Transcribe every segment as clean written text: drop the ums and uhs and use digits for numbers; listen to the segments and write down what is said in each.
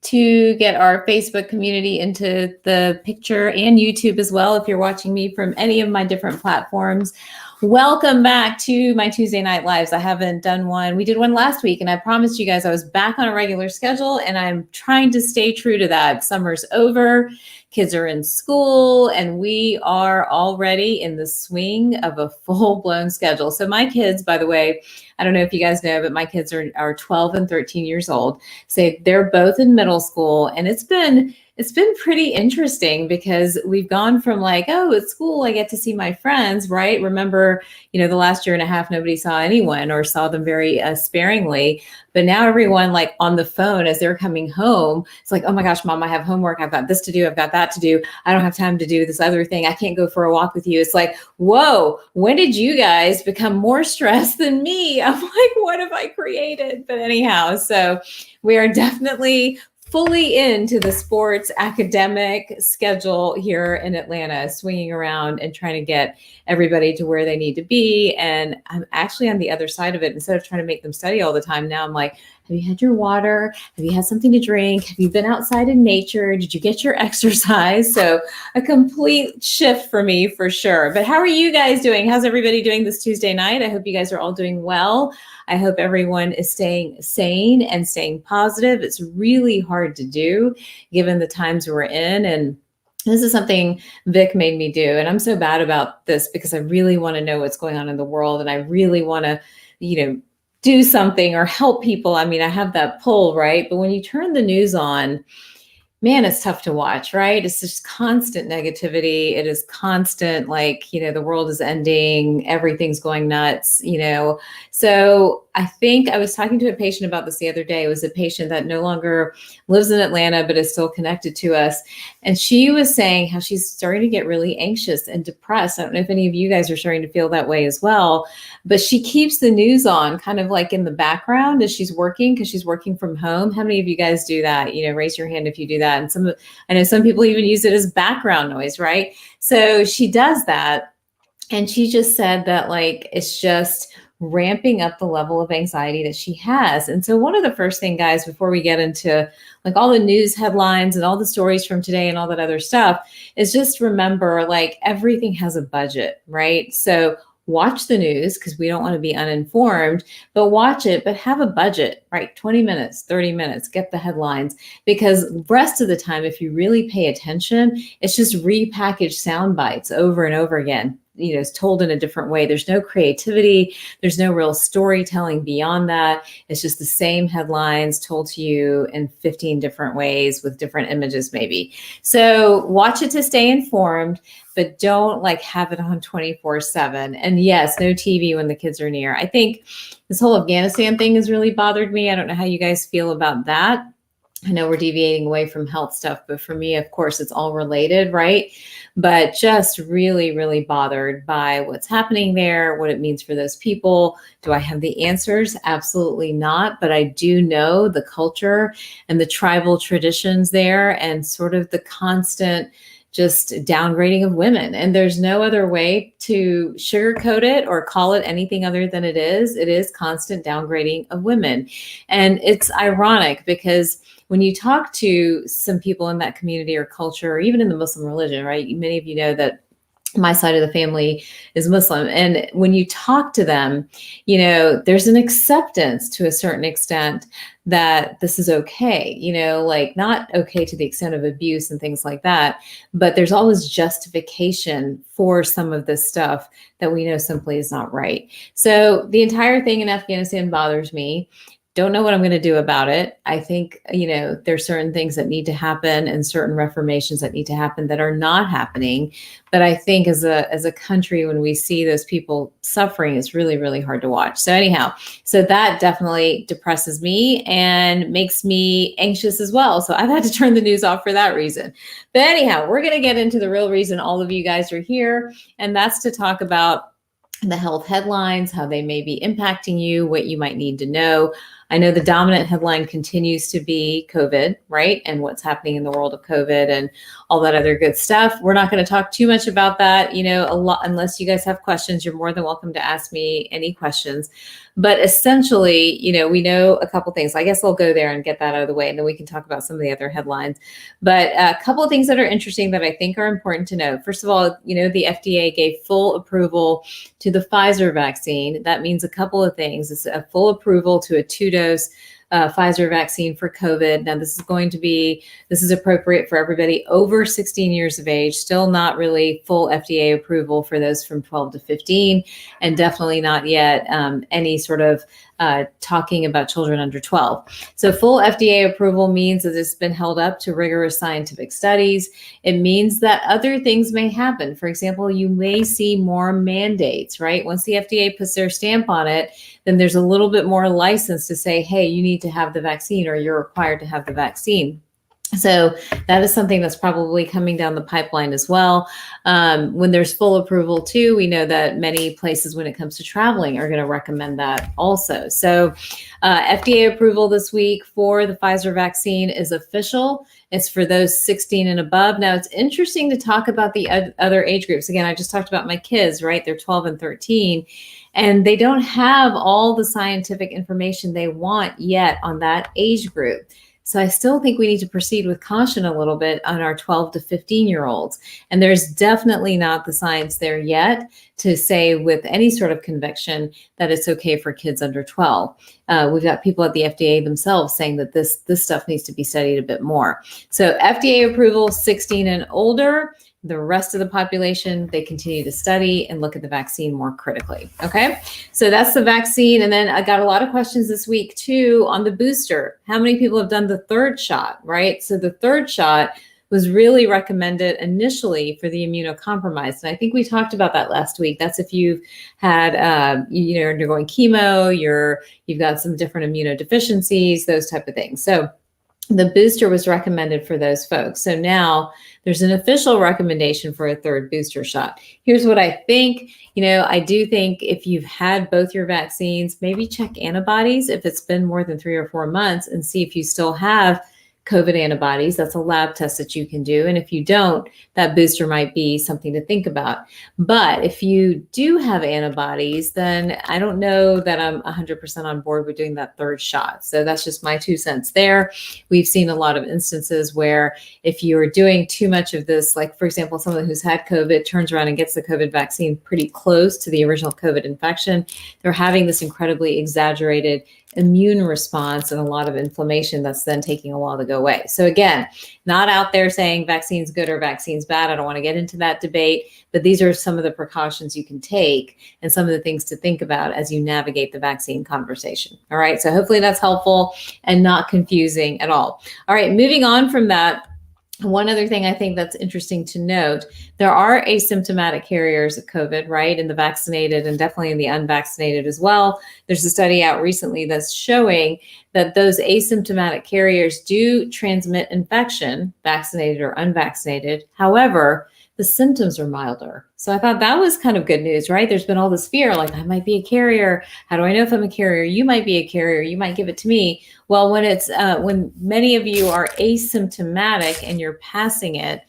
to get our Facebook community into the picture and YouTube as well. If you're watching me from any of my different platforms, welcome back to my Tuesday Night Lives. I haven't done one. We did one last week, and I promised you guys I was back on a regular schedule, and I'm trying to stay true to that. Summer's over, kids are in school, and we are already in the swing of a full-blown schedule. So my kids, by the way, I don't know if you guys know, but my kids are 12 and 13 years old. So they're both in middle school, and it's been pretty interesting because we've gone from like, oh, at school I get to see my friends, right? Remember, the last year and a half nobody saw anyone or saw them very sparingly. But now everyone, like, on the phone as they're coming home, it's like, oh my gosh, Mom, I have homework. I've got this to do. I've got that to do. I don't have time to do this other thing. I can't go for a walk with you. It's like, whoa, when did you guys become more stressed than me? I'm like, what have I created? But anyhow, so we are definitely fully into the sports academic schedule here in Atlanta, swinging around and trying to get everybody to where they need to be. And I'm actually on the other side of it. Instead of trying to make them study all the time, now I'm like, have you had your water? Have you had something to drink? Have you been outside in nature? Did you get your exercise? So a complete shift for me for sure. But how are you guys doing? How's everybody doing this Tuesday night? I hope you guys are all doing well. I hope everyone is staying sane and staying positive. It's really hard to do given the times we're in. And this is something Vic made me do. And I'm so bad about this because I really want to know what's going on in the world. And I really want to, do something or help people. I mean, I have that pull, right? But when you turn the news on, man, it's tough to watch, right? It's just constant negativity. It is constant, like, the world is ending, everything's going nuts, So I think I was talking to a patient about this the other day. It was a patient that no longer lives in Atlanta, but is still connected to us. And she was saying how she's starting to get really anxious and depressed. I don't know if any of you guys are starting to feel that way as well, but she keeps the news on kind of like in the background as she's working, because she's working from home. How many of you guys do that? Raise your hand if you do that. And I know some people even use it as background noise, right? So she does that. And she just said that, like, it's just ramping up the level of anxiety that she has. And so one of the first thing, guys, before we get into like all the news headlines and all the stories from today and all that other stuff, is just remember, like, everything has a budget, right? So watch the news because we don't want to be uninformed, but watch it, but have a budget, right? 20 minutes, 30 minutes, get the headlines, because the rest of the time, if you really pay attention, it's just repackaged sound bites over and over again. It's told in a different way. There's no creativity. There's no real storytelling beyond that. It's just the same headlines told to you in 15 different ways with different images maybe. So watch it to stay informed, but don't like have it on 24/7. And yes, no TV when the kids are near. I think this whole Afghanistan thing has really bothered me. I don't know how you guys feel about that. I know we're deviating away from health stuff, but for me, of course, it's all related, right? But just really, really bothered by what's happening there, what it means for those people. Do I have the answers? Absolutely not. But I do know the culture and the tribal traditions there and sort of the constant just downgrading of women. And there's no other way to sugarcoat it or call it anything other than it is. It is constant downgrading of women. And it's ironic because when you talk to some people in that community or culture, or even in the Muslim religion, right? Many of you know that my side of the family is Muslim. And when you talk to them, there's an acceptance to a certain extent that this is okay, like not okay to the extent of abuse and things like that. But there's always justification for some of this stuff that we know simply is not right. So the entire thing in Afghanistan bothers me. Don't know what I'm going to do about it. I think, there's certain things that need to happen and certain reformations that need to happen that are not happening. But I think as a country, when we see those people suffering, it's really, really hard to watch. So anyhow, so that definitely depresses me and makes me anxious as well. So I've had to turn the news off for that reason. But anyhow, we're going to get into the real reason all of you guys are here. And that's to talk about the health headlines, how they may be impacting you, what you might need to know. I know the dominant headline continues to be COVID, right? And what's happening in the world of COVID and all that other good stuff. We're not going to talk too much about that, a lot, unless you guys have questions. You're more than welcome to ask me any questions. But essentially, we know a couple things. I guess I'll go there and get that out of the way, and then we can talk about some of the other headlines. But a couple of things that are interesting that I think are important to know. First of all, the FDA gave full approval to the Pfizer vaccine. That means a couple of things. It's a full approval to a 2-dose Pfizer vaccine for COVID. Now, this is appropriate for everybody over 16 years of age, still not really full FDA approval for those from 12 to 15, and definitely not yet any sort of talking about children under 12. So full FDA approval means that it's been held up to rigorous scientific studies. It means that other things may happen. For example, you may see more mandates, right? Once the FDA puts their stamp on it, then there's a little bit more license to say, hey, you need to have the vaccine, or you're required to have the vaccine. So that is something that's probably coming down the pipeline as well. When there's full approval too, we know that many places when it comes to traveling are going to recommend that also. So FDA approval this week for the Pfizer vaccine is official. It's for those 16 and above. Now, it's interesting to talk about the other age groups. Again, I just talked about my kids, right? They're 12 and 13. And they don't have all the scientific information they want yet on that age group. So I still think we need to proceed with caution a little bit on our 12 to 15-year-olds. And there's definitely not the science there yet to say with any sort of conviction that it's okay for kids under 12. We've got people at the FDA themselves saying that this stuff needs to be studied a bit more. So FDA approval, 16 and older. The rest of the population, they continue to study and look at the vaccine more critically. Okay, so that's the vaccine. And then I got a lot of questions this week too on the booster. How many people have done the third shot, right? So the third shot was really recommended initially for the immunocompromised. And I think we talked about that last week. That's if you've had, you're undergoing chemo, you've got some different immunodeficiencies, those type of things. So the booster was recommended for those folks. So now there's an official recommendation for a third booster shot. Here's what I think. I do think if you've had both your vaccines, maybe check antibodies if it's been more than 3 or 4 months and see if you still have COVID antibodies. That's a lab test that you can do. And if you don't, that booster might be something to think about. But if you do have antibodies, then I don't know that I'm 100% on board with doing that third shot. So that's just my 2 cents there. We've seen a lot of instances where if you're doing too much of this, like for example, someone who's had COVID turns around and gets the COVID vaccine pretty close to the original COVID infection, they're having this incredibly exaggerated immune response and a lot of inflammation that's then taking a while to go away. So again, not out there saying vaccine's good or vaccine's bad. I don't want to get into that debate, but these are some of the precautions you can take and some of the things to think about as you navigate the vaccine conversation. All right. So hopefully that's helpful and not confusing at all. All right. Moving on from that. One other thing I think that's interesting to note, there are asymptomatic carriers of COVID, right? In the vaccinated and definitely in the unvaccinated as well. There's a study out recently that's showing that those asymptomatic carriers do transmit infection, vaccinated or unvaccinated. However, the symptoms are milder. So I thought that was kind of good news, right? There's been all this fear, like I might be a carrier. How do I know if I'm a carrier? You might be a carrier. You might give it to me. Well, when many of you are asymptomatic and you're passing it,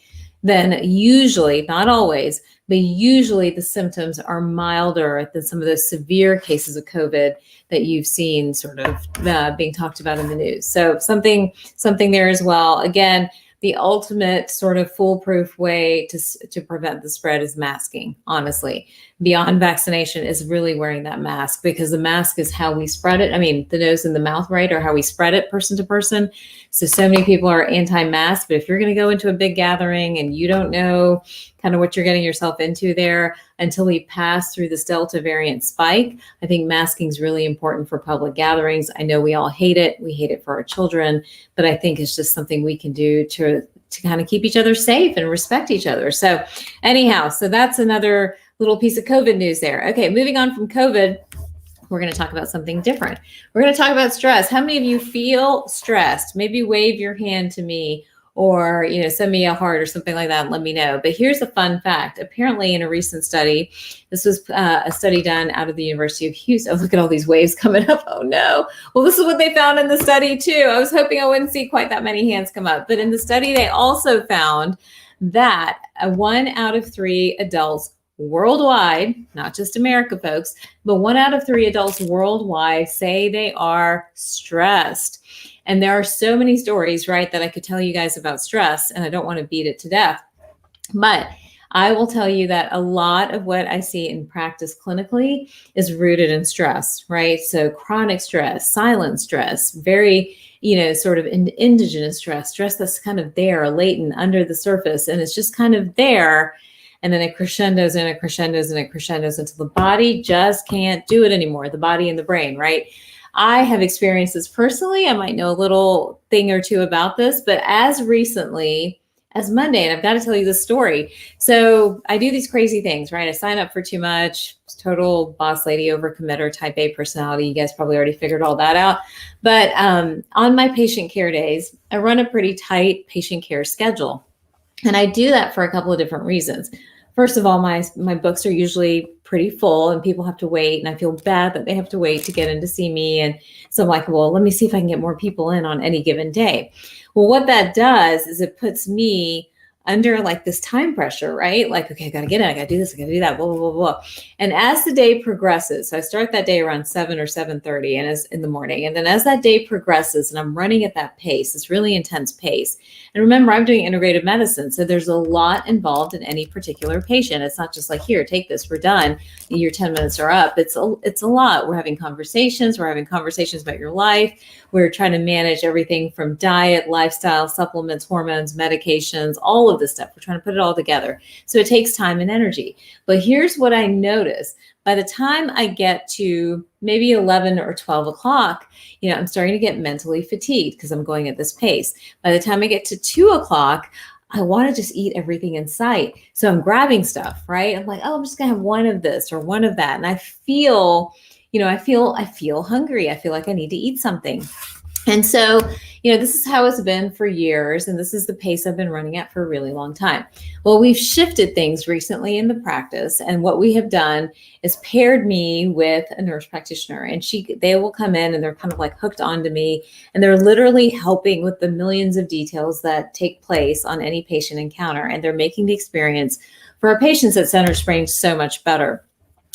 then usually, not always, but usually the symptoms are milder than some of those severe cases of COVID that you've seen sort of being talked about in the news. So something there as well. Again, the ultimate sort of foolproof way to prevent the spread is masking, honestly. Beyond vaccination is really wearing that mask, because the mask is how we spread it. I mean, the nose and the mouth, right, are how we spread it person to person. So many people are anti-mask, but if you're going to go into a big gathering and you don't know kind of what you're getting yourself into there until we pass through this Delta variant spike, I think masking is really important for public gatherings. I know we all hate it. We hate it for our children, but I think it's just something we can do to kind of keep each other safe and respect each other. So anyhow, so that's another little piece of COVID news there. Okay, moving on from COVID, we're going to talk about something different. We're going to talk about stress. How many of you feel stressed? Maybe wave your hand to me, or, send me a heart or something like that and let me know. But here's a fun fact. Apparently in a recent study, this was a study done out of the University of Houston. Oh, look at all these waves coming up. Oh no. Well, this is what they found in the study too. I was hoping I wouldn't see quite that many hands come up, but in the study, they also found that 1 out of 3 adults worldwide, not just America, folks, but 1 out of 3 adults worldwide say they are stressed. And there are so many stories, right, that I could tell you guys about stress, and I don't want to beat it to death. But I will tell you that a lot of what I see in practice clinically is rooted in stress, right? So chronic stress, silent stress, very, sort of indigenous stress that's kind of there, latent under the surface, and it's just kind of there. And then it crescendos and it crescendos and it crescendos until the body just can't do it anymore, the body and the brain, right? I have experienced this personally. I might know a little thing or two about this, but as recently as Monday, and I've got to tell you this story. So I do these crazy things, right? I sign up for too much, total boss lady overcommitter, type A personality. You guys probably already figured all that out. But on my patient care days, I run a pretty tight patient care schedule. And I do that for a couple of different reasons. First of all, my books are usually pretty full and people have to wait, and I feel bad that they have to wait to get in to see me. And so I'm like, well, let me see if I can get more people in on any given day. Well, what that does is it puts me under like this time pressure, right? Like, okay, I got to get in, I got to do this, I got to do that, blah, blah, blah, blah. And as the day progresses, so I start that day around 7 or 7:30 and as in the morning. And then as that day progresses and I'm running at that pace, this really intense pace. And remember, I'm doing integrative medicine. So there's a lot involved in any particular patient. It's not just like, here, take this, we're done. Your 10 minutes are up. It's a lot. We're having conversations. We're having conversations about your life. We're trying to manage everything from diet, lifestyle, supplements, hormones, medications, all of this stuff. We're trying to put it all together. So it takes time and energy. But here's what I notice. By the time I get to maybe 11 or 12 o'clock, I'm starting to get mentally fatigued because I'm going at this pace. By the time I get to 2 o'clock, I want to just eat everything in sight. So I'm grabbing stuff, right? I'm like, oh, I'm just going to have one of this or one of that. And I feel, I feel hungry. I feel like I need to eat something. And so, this is how it's been for years, and this is the pace I've been running at for a really long time. Well, we've shifted things recently in the practice, and what we have done is paired me with a nurse practitioner, and they will come in and they're kind of like hooked onto me, and they're literally helping with the millions of details that take place on any patient encounter, and they're making the experience for our patients at Center Springs so much better.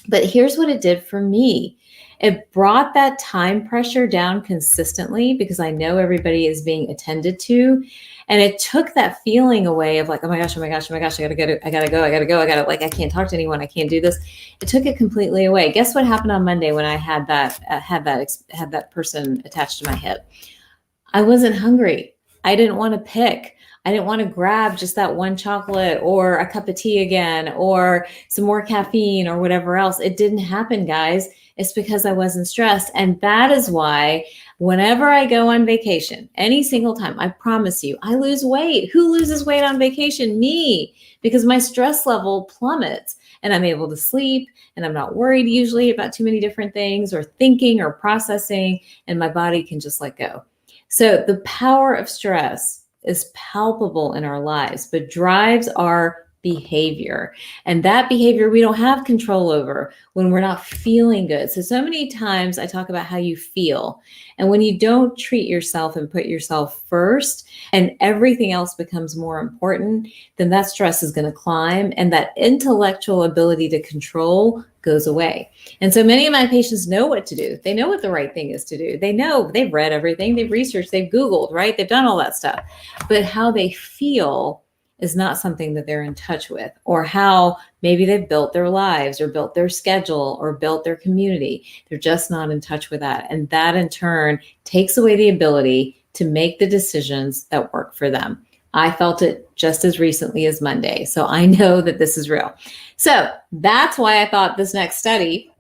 But here's what it did for me. It brought that time pressure down consistently because I know everybody is being attended to. And it took that feeling away of like, oh my gosh, I gotta go. Like, I can't talk to anyone. I can't do this. It took it completely away. Guess what happened on Monday when I had that person attached to my hip? I wasn't hungry. I didn't want to pick. I didn't want to grab just that one chocolate or a cup of tea again or some more caffeine or whatever else. It didn't happen, guys. It's because I wasn't stressed. And that is why whenever I go on vacation, any single time, I promise you, I lose weight. Who loses weight on vacation? Me, because my stress level plummets and I'm able to sleep and I'm not worried usually about too many different things or thinking or processing, and my body can just let go. So the power of stress is palpable in our lives, but drives our behavior. And that behavior we don't have control over when we're not feeling good. So many times I talk about how you feel. And when you don't treat yourself and put yourself first and everything else becomes more important, then that stress is going to climb and that intellectual ability to control goes away. And so many of my patients know what to do. They know what the right thing is to do. They know, they've read everything, they've researched, they've Googled, right? They've done all that stuff. But how they feel is not something that they're in touch with, or how maybe they've built their lives or built their schedule or built their community. They're just not in touch with that. And that in turn takes away the ability to make the decisions that work for them. I felt it just as recently as Monday. So I know that this is real. So that's why I thought this next study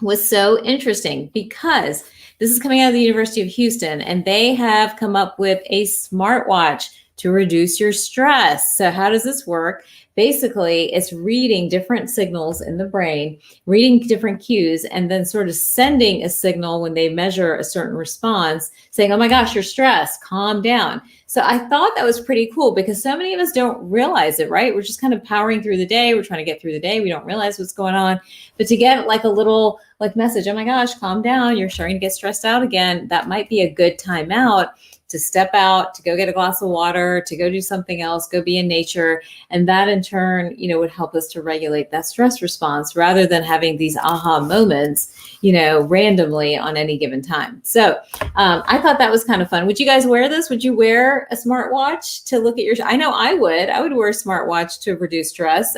was so interesting, because this is coming out of the University of Houston, and they have come up with a smartwatch to reduce your stress. So how does this work? Basically, it's reading different signals in the brain, reading different cues, and then sort of sending a signal when they measure a certain response, saying, oh my gosh, you're stressed, calm down. So I thought that was pretty cool because so many of us don't realize it, right? We're just kind of powering through the day. We're trying to get through the day. We don't realize what's going on. But to get like a little like message, oh my gosh, calm down, you're starting to get stressed out again, that might be a good time out to step out, to go get a glass of water, to go do something else, go be in nature. And that in turn, would help us to regulate that stress response rather than having these aha moments, randomly on any given time. So I thought that was kind of fun. Would you guys wear this? Would you wear a smartwatch to look at your, I know I would wear a smartwatch to reduce stress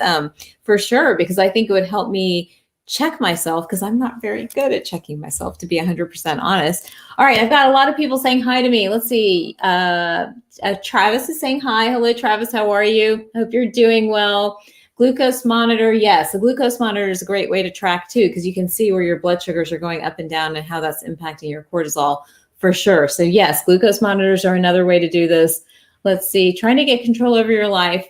for sure, because I think it would help me check myself because I'm not very good at checking myself, to be 100% honest. All right, I've got a lot of people saying hi to me. Let's see. Travis is saying hi. Hello, Travis. How are you? Hope you're doing well. Glucose monitor. Yes, the glucose monitor is a great way to track too, because you can see where your blood sugars are going up and down and how that's impacting your cortisol for sure. So yes, glucose monitors are another way to do this. Let's see. Trying to get control over your life.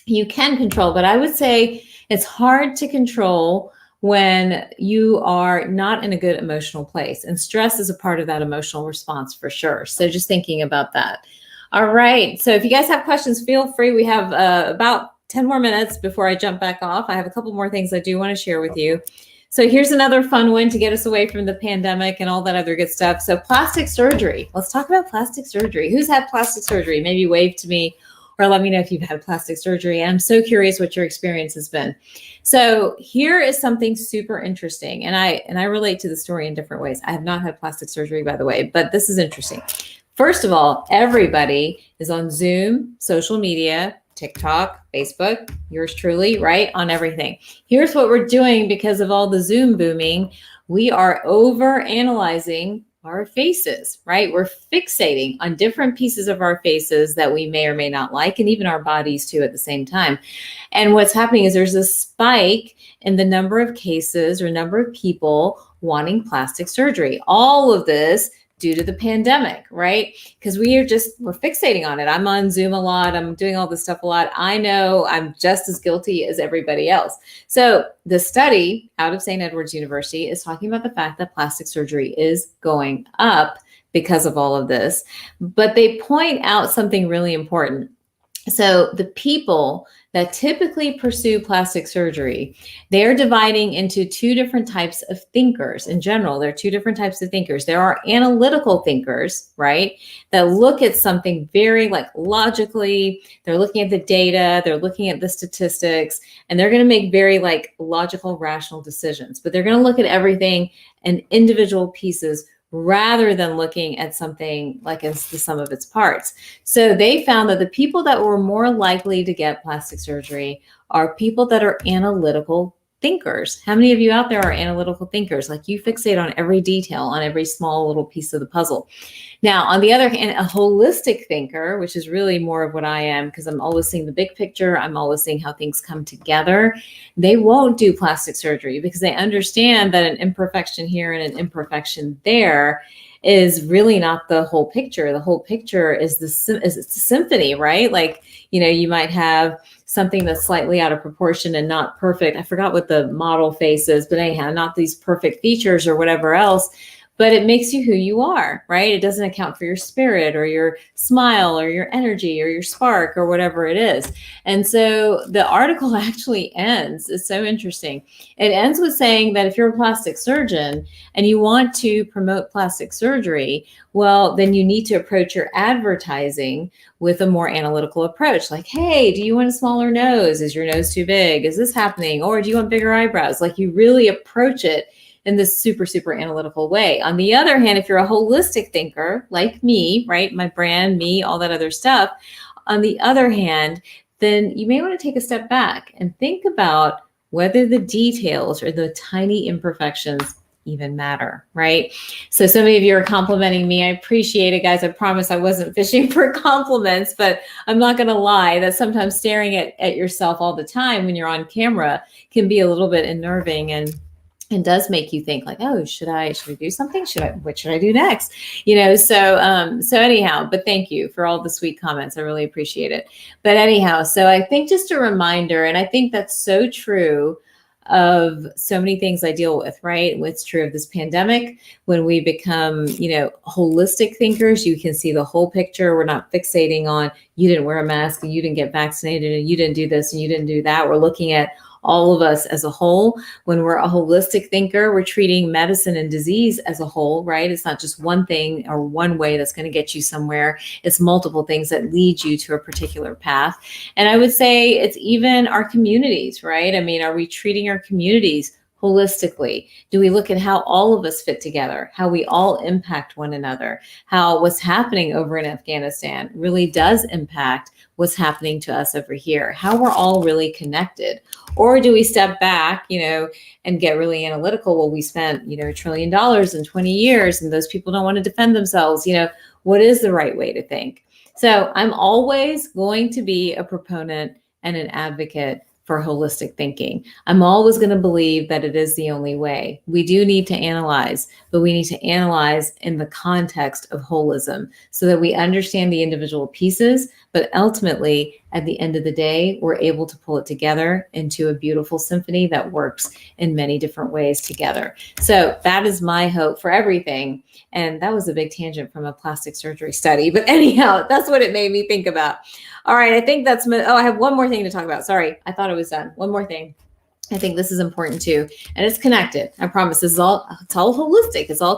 You can control, but I would say it's hard to control when you are not in a good emotional place. And stress is a part of that emotional response for sure. So just thinking about that. All right. So if you guys have questions, feel free. We have about 10 more minutes before I jump back off. I have a couple more things I do want to share with you. So here's another fun one to get us away from the pandemic and all that other good stuff. So plastic surgery. Let's talk about plastic surgery. Who's had plastic surgery? Maybe wave to me or let me know if you've had plastic surgery. I'm so curious what your experience has been. So here is something super interesting. And I relate to the story in different ways. I have not had plastic surgery, by the way, but this is interesting. First of all, everybody is on Zoom, social media, TikTok, Facebook, yours truly, right? On everything. Here's what we're doing because of all the Zoom booming. We are over analyzing our faces, right? We're fixating on different pieces of our faces that we may or may not like, and even our bodies too at the same time. And what's happening is there's a spike in the number of cases or number of people wanting plastic surgery. All of this due to the pandemic, right? Because we're fixating on it. I'm on Zoom a lot. I'm doing all this stuff a lot. I know I'm just as guilty as everybody else. So the study out of St. Edward's University is talking about the fact that plastic surgery is going up because of all of this. But they point out something really important. So the people that typically pursue plastic surgery, they're dividing into two different types of thinkers. In general, there are two different types of thinkers. There are analytical thinkers, right, that look at something very logically. They're looking at the data, they're looking at the statistics, and they're going to make very logical, rational decisions. But they're going to look at everything in individual pieces rather than looking at something like as the sum of its parts. So they found that the people that were more likely to get plastic surgery are people that are analytical thinkers. How many of you out there are analytical thinkers? Like you fixate on every detail, on every small little piece of the puzzle. Now, on the other hand, a holistic thinker, which is really more of what I am, because I'm always seeing the big picture, I'm always seeing how things come together. They won't do plastic surgery because they understand that an imperfection here and an imperfection there is really not the whole picture. The whole picture is it's a symphony, right? You might have something that's slightly out of proportion and not perfect. I forgot what the model face is, but anyhow, not these perfect features or whatever else, but it makes you who you are, right? It doesn't account for your spirit or your smile or your energy or your spark or whatever it is. And so the article actually ends, it's so interesting. It ends with saying that if you're a plastic surgeon and you want to promote plastic surgery, well, then you need to approach your advertising with a more analytical approach. Like, hey, do you want a smaller nose? Is your nose too big? Is this happening? Or do you want bigger eyebrows? Like you really approach it in this super, super analytical way. On the other hand, if you're a holistic thinker like me, right, my brand, me, all that other stuff, on the other hand, then you may want to take a step back and think about whether the details or the tiny imperfections even matter, right? So so many of you are complimenting me. I appreciate it, guys. I promise I wasn't fishing for compliments, but I'm not going to lie that sometimes staring at yourself all the time when you're on camera can be a little bit unnerving. And and does make you think like, oh, should I do something? What should I do next? So anyhow, but thank you for all the sweet comments. I really appreciate it. But anyhow, so I think just a reminder, and I think that's so true of so many things I deal with, right? What's true of this pandemic, when we become, holistic thinkers, you can see the whole picture. We're not fixating on you didn't wear a mask and you didn't get vaccinated and you didn't do this and you didn't do that. We're looking at all of us as a whole. When we're a holistic thinker, we're treating medicine and disease as a whole, right? It's not just one thing or one way that's going to get you somewhere. It's multiple things that lead you to a particular path. And I would say it's even our communities, right? I mean, are we treating our communities holistically? Do we look at how all of us fit together, how we all impact one another, how what's happening over in Afghanistan really does impact what's happening to us over here, how we're all really connected? Or do we step back, and get really analytical? Well, we spent, $1 trillion in 20 years and those people don't want to defend themselves. What is the right way to think? So I'm always going to be a proponent and an advocate for holistic thinking. I'm always going to believe that it is the only way. We do need to analyze, but we need to analyze in the context of holism so that we understand the individual pieces, but ultimately, at the end of the day, we're able to pull it together into a beautiful symphony that works in many different ways together. So that is my hope for everything. And that was a big tangent from a plastic surgery study. But anyhow, that's what it made me think about. All right, I think I have one more thing to talk about. Sorry, I thought it was done. One more thing. I think this is important too. And it's connected. I promise it's all holistic. It's all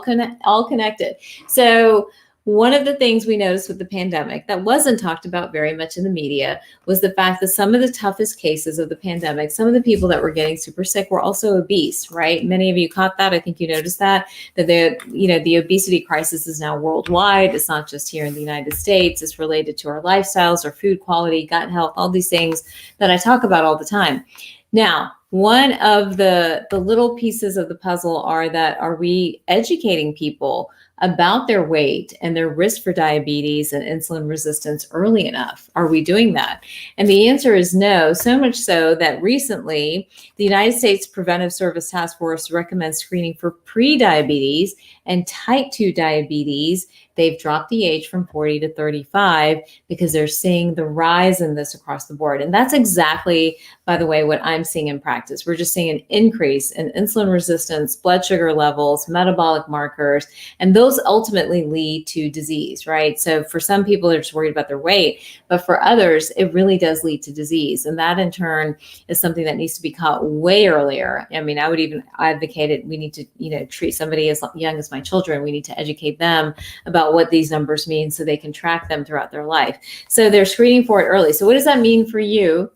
connected. So one of the things we noticed with the pandemic that wasn't talked about very much in the media was the fact that some of the toughest cases of the pandemic, some of the people that were getting super sick were also obese, right? Many of you caught that. I think you noticed that the obesity crisis is now worldwide. It's not just here in the United States. It's related to our lifestyles, our food quality, gut health, all these things that I talk about all the time. Now, one of the little pieces of the puzzle are we educating people about their weight and their risk for diabetes and insulin resistance early enough? Are we doing that? And the answer is no, so much so that recently the United States Preventive Service Task Force recommends screening for pre-diabetes and type 2 diabetes. They've dropped the age from 40 to 35 because they're seeing the rise in this across the board. And that's exactly, by the way, what I'm seeing in practice. We're just seeing an increase in insulin resistance, blood sugar levels, metabolic markers, and those ultimately lead to disease, right? So for some people, they're just worried about their weight, but for others, it really does lead to disease. And that in turn is something that needs to be caught way earlier. I mean, I would even advocate it. We need to, treat somebody as young as my children. We need to educate them about what these numbers mean so they can track them throughout their life. So they're screening for it early. So what does that mean for you?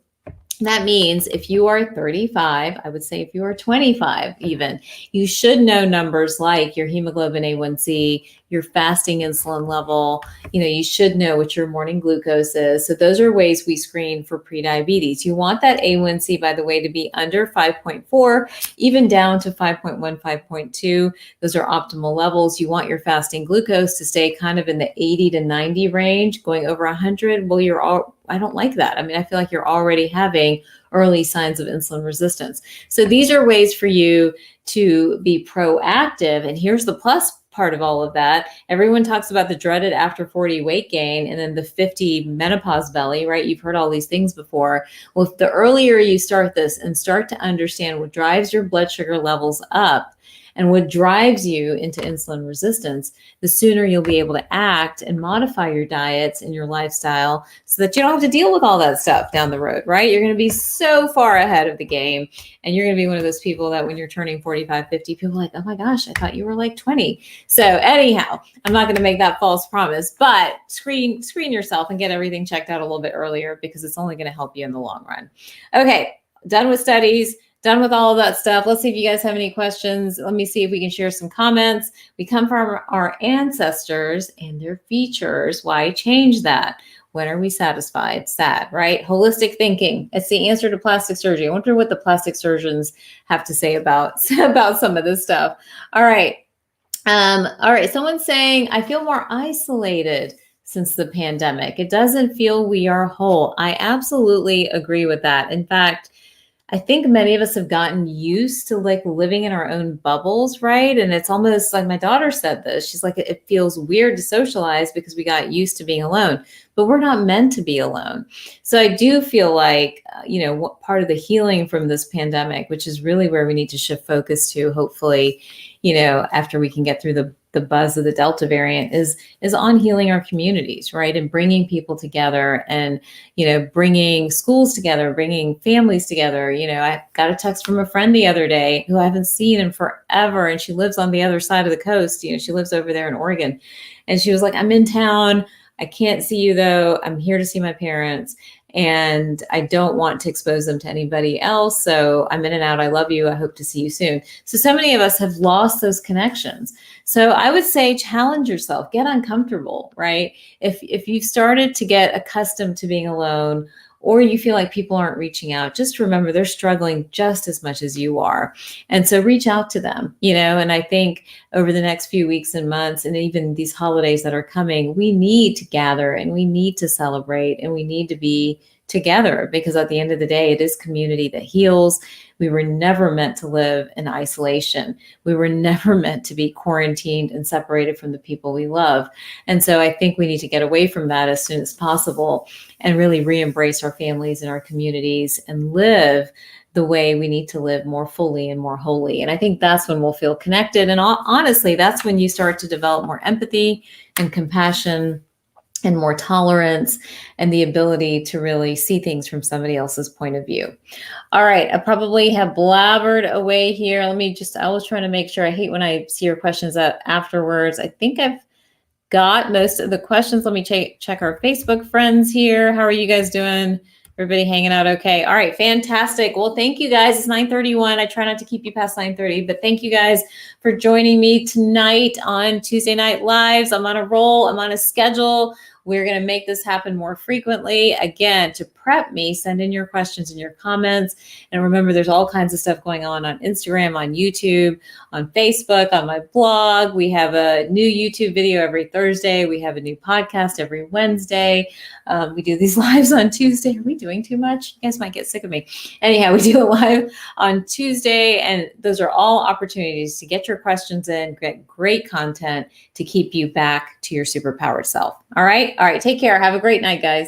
That means if you are 35, I would say if you are 25 even, you should know numbers like your hemoglobin A1C, your fasting insulin level. You should know what your morning glucose is. So those are ways we screen for prediabetes. You want that A1C, by the way, to be under 5.4, even down to 5.1, 5.2. Those are optimal levels. You want your fasting glucose to stay kind of in the 80 to 90 range. Going over 100, well, I don't like that. I mean, I feel like you're already having early signs of insulin resistance. So these are ways for you to be proactive. And here's the plus part of all of that. Everyone talks about the dreaded after 40 weight gain and then the 50 menopause belly, right? You've heard all these things before. Well, if the earlier you start this and start to understand what drives your blood sugar levels up and what drives you into insulin resistance, the sooner you'll be able to act and modify your diets and your lifestyle so that you don't have to deal with all that stuff down the road, right? You're going to be so far ahead of the game. And you're going to be one of those people that when you're turning 45, 50, people are like, oh my gosh, I thought you were like 20. So anyhow, I'm not going to make that false promise, but screen yourself and get everything checked out a little bit earlier because it's only going to help you in the long run. Okay, done with studies. Done with all of that stuff. Let's see if you guys have any questions. Let me see if we can share some comments. We come from our ancestors and their features. Why change that? When are we satisfied? Sad, right? Holistic thinking. It's the answer to plastic surgery. I wonder what the plastic surgeons have to say about some of this stuff. All right. All right. Someone's saying, I feel more isolated since the pandemic. It doesn't feel we are whole. I absolutely agree with that. In fact, I think many of us have gotten used to like living in our own bubbles, right? And it's almost like my daughter said this. She's like, it feels weird to socialize because we got used to being alone, but we're not meant to be alone. So I do feel like, what part of the healing from this pandemic, which is really where we need to shift focus to, hopefully, after we can get through the buzz of the Delta variant is on healing our communities, right? And bringing people together and, bringing schools together, bringing families together. I got a text from a friend the other day who I haven't seen in forever. And she lives on the other side of the coast. She lives over there in Oregon. And she was like, I'm in town. I can't see you though. I'm here to see my parents. And I don't want to expose them to anybody else. So I'm in and out. I love you. I hope to see you soon. So many of us have lost those connections. So I would say challenge yourself, get uncomfortable, right? If you've started to get accustomed to being alone, or you feel like people aren't reaching out, just remember they're struggling just as much as you are. And so reach out to them, and I think over the next few weeks and months, and even these holidays that are coming, we need to gather and we need to celebrate and we need to be together, because at the end of the day, it is community that heals. We were never meant to live in isolation. We were never meant to be quarantined and separated from the people we love. And so I think we need to get away from that as soon as possible and really re-embrace our families and our communities and live the way we need to live, more fully and more wholly. And I think that's when we'll feel connected. And honestly, that's when you start to develop more empathy and compassion and more tolerance and the ability to really see things from somebody else's point of view. All right, I probably have blabbered away here. I was trying to make sure. I hate when I see your questions afterwards. I think I've got most of the questions. Let me check our Facebook friends here. How are you guys doing? Everybody hanging out okay? All right, fantastic. Well, thank you guys. It's 9:31. I try not to keep you past 9:30, but thank you guys for joining me tonight on Tuesday Night Lives. I'm on a roll. I'm on a schedule. We're going to make this happen more frequently. Again, to prep me, send in your questions and your comments. And remember, there's all kinds of stuff going on Instagram, on YouTube, on Facebook, on my blog. We have a new YouTube video every Thursday. We have a new podcast every Wednesday. We do these lives on Tuesday. Are we doing too much? You guys might get sick of me. Anyhow, we do a live on Tuesday, and those are all opportunities to get your questions in, get great content to keep you back to your superpowered self. All right. Take care. Have a great night, guys.